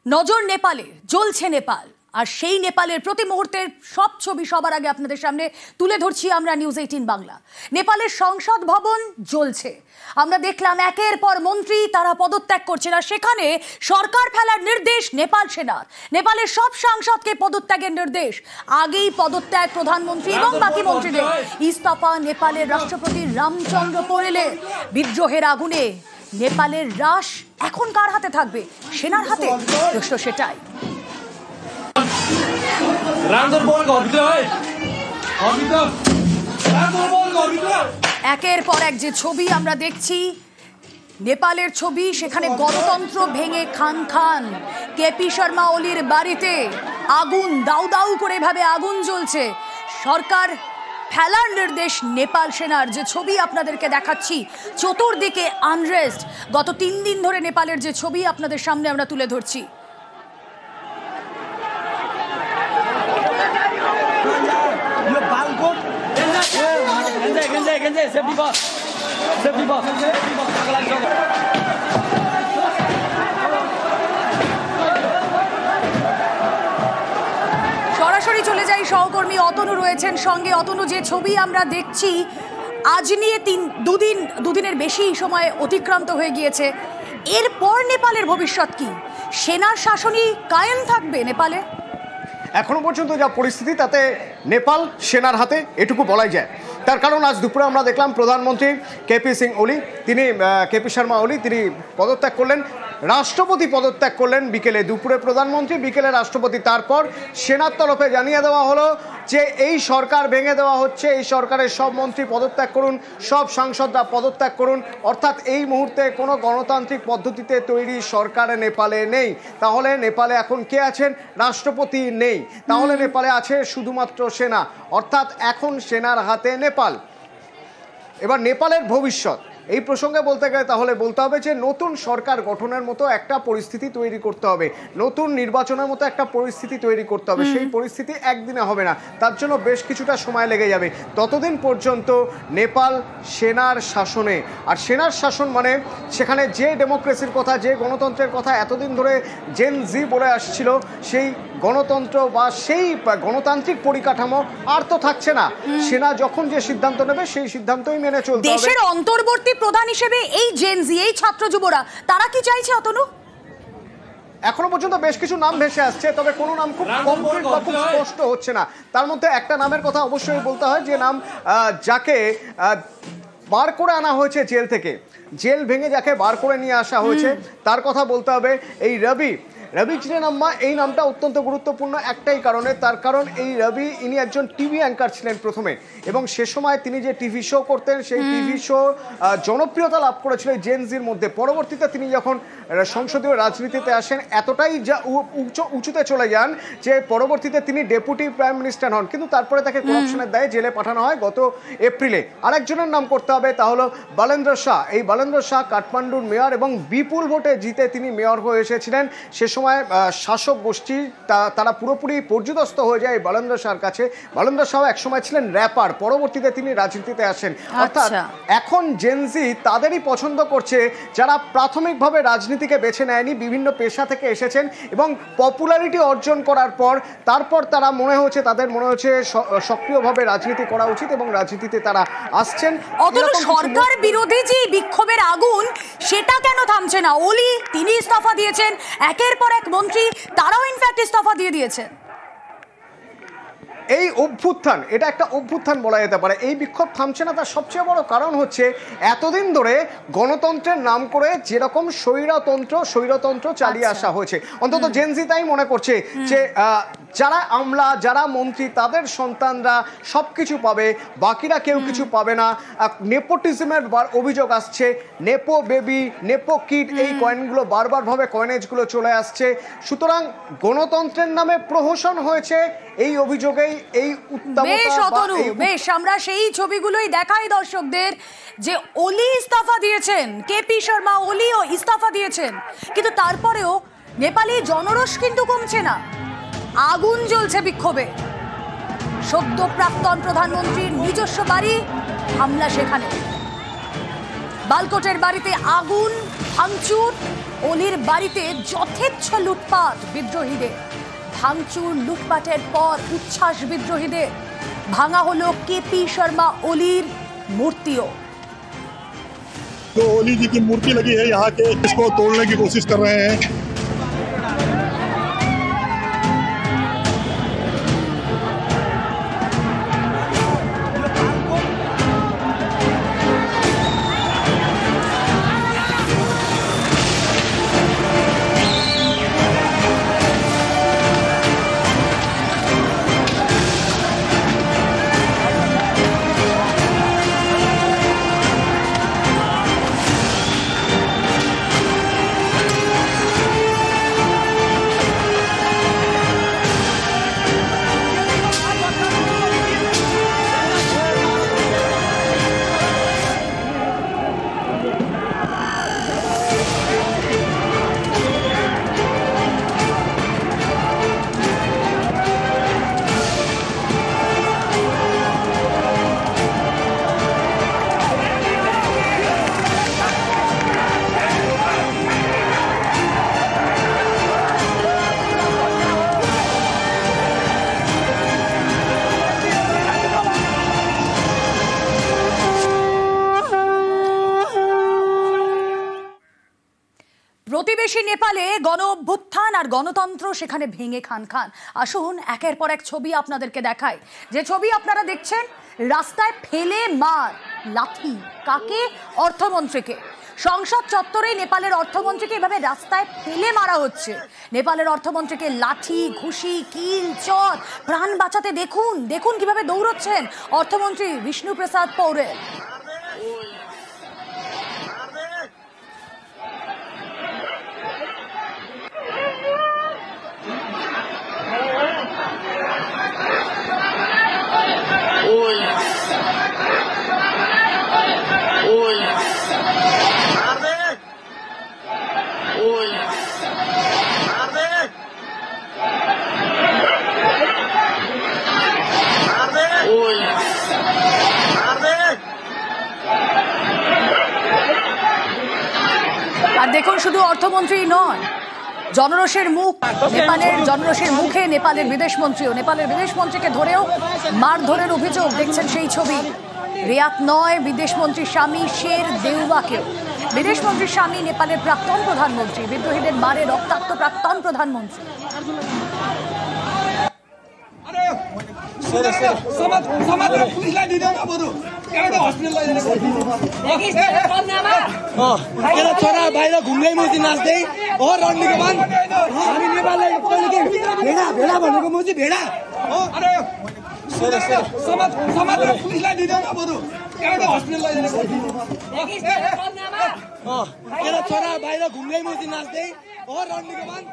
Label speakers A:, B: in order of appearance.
A: নজর নেপালে, জ্বলছে নেপাল। আর সেই নেপালের প্রতি মুহূর্তের সব ছবি সবার আগে আপনাদের সামনে তুলে ধরছি আমরা নিউজ 18 বাংলা। নেপালের সংসদ ভবন জ্বলছে। আমরা দেখলাম একের পর মন্ত্রী তারা পদত্যাগ করছে না, সেখানে সরকার ফেলার নির্দেশ নেপাল সেনার। নেপালের সব সাংসদকে পদত্যাগের নির্দেশ। আগেই পদত্যাগ প্রধানমন্ত্রী এবং বাকি মন্ত্রীদের। ইস্তফা নেপালের রাষ্ট্রপতি রামচন্দ্র পোরেলের। বিদ্রোহের আগুনে নেপালের রাশ এখন কার হাতে থাকবে? সেনার হাতে? প্রশ্ন সেটাই। একের পর এক যে ছবি আমরা দেখছি, নেপালের ছবি, সেখানে গণতন্ত্র ভেঙে খান খান। কেপি শর্মা ওলির বাড়িতে আগুন, দাউ দাউ করে এভাবে আগুন জ্বলছে। সরকার ফেলার নির্দেশ নেপাল সেনার। যে ছবি আপনাদেরকে দেখাচ্ছি, চতুর্দিকে আনরেস্ট। গত 3 দিন ধরে নেপালের যে ছবি আপনাদের সামনে আমরা তুলে ধরছি। সরাসরি চলে যাই, সহকর্মী অতনু রয়েছেন সঙ্গে। অতনু, যে ছবি আমরা দেখছি, আজ নিয়ে দুদিনের বেশি সময় অতিক্রান্ত হয়ে গিয়েছে। এরপর নেপালের ভবিষ্যৎ কি? সেনার শাসনই কায়েম থাকবে নেপালে?
B: এখনো পর্যন্ত যা পরিস্থিতি, তাতে নেপাল সেনার হাতে, এটুকু বলাই যায়। তার কারণ আজ দুপুরে আমরা দেখলাম প্রধানমন্ত্রী কেপি শর্মা ওলি তিনি পদত্যাগ করলেন। রাষ্ট্রপতি পদত্যাগ করলেন বিকেলে। দুপুরে প্রধানমন্ত্রী, বিকেলে রাষ্ট্রপতি। তারপর সেনার তরফে জানিয়ে দেওয়া হলো যে এই সরকার ভেঙে দেওয়া হচ্ছে, এই সরকারের সব মন্ত্রী পদত্যাগ করুন, সব সাংসদরা পদত্যাগ করুন। অর্থাৎ এই মুহূর্তে কোনো গণতান্ত্রিক পদ্ধতিতে তৈরি সরকার নেপালে নেই। তাহলে নেপালে এখন কে আছেন? রাষ্ট্রপতি নেই। তাহলে নেপালে আছে শুধুমাত্র সেনা। অর্থাৎ এখন সেনার হাতে নেপাল। এবার নেপালের ভবিষ্যৎ এই প্রসঙ্গে বলতে গেলে তাহলে বলতে হবে যে নতুন সরকার গঠনের মতো একটা পরিস্থিতি তৈরি করতে হবে, নতুন নির্বাচনের মতো একটা পরিস্থিতি তৈরি করতে হবে। সেই পরিস্থিতি একদিনে হবে না, তার জন্য বেশ কিছুটা সময় লেগে যাবে। ততদিন পর্যন্ত নেপাল সেনার শাসনে। আর সেনার শাসন মানে সেখানে যে ডেমোক্রেসির কথা, যে গণতন্ত্রের কথা এতদিন ধরে জেন জি বলে আসছিল, সেই গণতন্ত্র বা সেই গণতান্ত্রিক পরিকাঠামো আর তো থাকছে না। সেনা যখন যে সিদ্ধান্ত নেবে সেই সিদ্ধান্তই মেনে চলতে হবে।
A: দেশের অন্তর্বর্তী প্রধান হিসেবে এই জেন জি, এই ছাত্র যুবরা, তারা কি চাইছে অতনু?
B: এখনো পর্যন্ত বেশ কিছু নাম ভেসে আসছে, তবে কোনো নাম খুব কমপ্লিট বা খুব স্পষ্ট হচ্ছে না। তার মধ্যে একটা নামের কথা অবশ্যই বলতে হয়, যে নাম যাকে বার করে আনা হয়েছে জেল থেকে, জেল ভেঙে যাকে বার করে নিয়ে আসা হয়েছে, তার কথা বলতে হবে। এই রবি চিনেনাম্মা, এই নামটা অত্যন্ত গুরুত্বপূর্ণ একটাই কারণে। তার কারণ এই রবি, ইনি একজন টিভি অ্যাঙ্কার ছিলেন প্রথমে, এবং সে সময় তিনি যে টিভি শো করতেন, সেই টিভি শো জনপ্রিয়তা লাভ করেছিল জেন জির মধ্যে। পরবর্তীতে তিনি যখন সংসদীয় রাজনীতিতে আসেন, এতটাই উঁচুতে চলে যান যে পরবর্তীতে তিনি ডেপুটি প্রাইম মিনিস্টার হন। কিন্তু তারপরে তাকে করাপশনের দায়ে জেলে পাঠানো হয় গত এপ্রিলে। আরেকজনের নাম করতে হবে, তা হলো বলেন্দ্র শাহ। এই বলেন্দ্র শাহ কাঠমান্ডুর মেয়র, এবং বিপুল ভোটে জিতে তিনি মেয়র হয়ে এসেছিলেন। সে সময় শাসক গোষ্ঠী তারা পুরোপুরি পর্যুদস্ত হয়ে যায় বলেন্দ্র শাহর কাছে। বলেন্দ্র শাহ একসময় ছিলেন র্যাপার, পরবর্তীতে তিনি রাজনীতিতে আসেন। অর্থাৎ এখন জেনজি তাদেরই পছন্দ করছে যারা প্রাথমিকভাবে রাজনীতিকে বেছে নেয়নি, বিভিন্ন পেশা থেকে এসেছেন, এবং পপুলারিটি অর্জন করার পর তারপর তাদের মনে হচ্ছে সক্রিয়ভাবে রাজনীতি করা উচিত, এবং রাজনীতিতে তারা আসছেন।
A: সরকার বিরোধী যে বিক্ষোভের আগুন, সেটা কেন থামছে না? ওলি তিনি ইস্তফা দিয়েছেন, একের পর এক মন্ত্রী তারাও ইনফ্যাক্ট ইস্তফা দিয়ে দিয়েছেন।
B: এই অভ্যুত্থান, এটা একটা অভ্যুত্থান বলা যেতে পারে। এই বিক্ষোভ থামছে না, তার সবচেয়ে বড় কারণ হচ্ছে এতদিন ধরে গণতন্ত্রের নাম করে যেরকম স্বৈরতন্ত্র চালিয়ে আসা হয়েছে। অন্তত জেনজি তাই মনে করছে যে যারা আমলা, যারা মন্ত্রী, তাদের সন্তানরা সব কিছু পাবে, বাকিরা কেউ কিছু পাবে না। নেপোটিজমের অভিযোগ আসছে, নেপো বেবি, নেপো কিড, এই কয়েনগুলো বারবারভাবে কয়েনেজগুলো চলে আসছে। সুতরাং গণতন্ত্রের নামে প্রহসন হয়েছে, এই অভিযোগেই এই
A: বেশ আমরা সেই ছবিগুলোই দেখাই দর্শকদের, যে ওলি ইস্তফা দিয়েছেন, কেপি শর্মা ওলিও ইস্তফা দিয়েছেন, কিন্তু তারপরেও নেপালি জনরোষ কিন্তু কমছে না। আগুন জ্বলছে বিক্ষোভে। সদ্য প্রাক্তন প্রধানমন্ত্রীর নিজস্ব বাড়ি, হামলা সেখানে। বালকোটের বাড়িতে আগুন, ভাঙচুর, অলির বাড়িতে যথেচ্ছ লুটপাট বিদ্রোহীদের, ভাঙচুর লুটপাটের পর উচ্ছ্বাস বিদ্রোহীদের। ভাঙা হলো কেপি শর্মা অলির মূর্তিও।
C: जो ओली जी की मूर्ति लगी है यहाँ के, इसको तोड़ने की कोशिश कर रहे हैं।
A: প্রতিবেশী নেপালে গণ অভ্যুত্থান আর গণতন্ত্র সেখানে ভেঙে খান খান। আসুন একের পর এক ছবি আপনাদেরকে দেখাই। যে ছবি আপনারা দেখছেন, রাস্তায় ফেলে মার, লাঠি। কাকে? অর্থমন্ত্রীকে। সংসদ চত্বরে নেপালের অর্থমন্ত্রীকে এভাবে রাস্তায় ফেলে মারা হচ্ছে। নেপালের অর্থমন্ত্রীকে লাঠি, ঘুষি, কিল, চর। প্রাণ বাঁচাতে দেখুন দেখুন কিভাবে দৌড়চ্ছেন অর্থমন্ত্রী বিষ্ণু প্রসাদ পৌরেল। আর দেখুন, শুধু অর্থমন্ত্রী নয়, জনরোষের মুখ নেপালের, জনরোষের মুখে নেপালের বিদেশমন্ত্রীও। নেপালের বিদেশমন্ত্রীকে ধরেও মারধরের অভিযোগ। দেখছেন সেই ছবি। রিয়াত নয়, বিদেশমন্ত্রীর স্বামী শের দেউবাকেও। বিদেশমন্ত্রীর স্বামী নেপালের প্রাক্তন প্রধানমন্ত্রী, বিদ্রোহীদের মারে রক্তাক্ত প্রাক্তন প্রধানমন্ত্রী।
D: छोरा बाहिर घुम्दै मुजी नाच्दै हो रन्डीको मान हामी नेपाललाई कहिले के भेडा भेडा भनेको म चाहिँ भेडा हो। अरे समाज पुलिसलाई दिँदैन बरु एउटा हस्पिटल लैजाने छोरा बाहिर घुम्दै मुजी नाच्दै हो रन्डीको मान।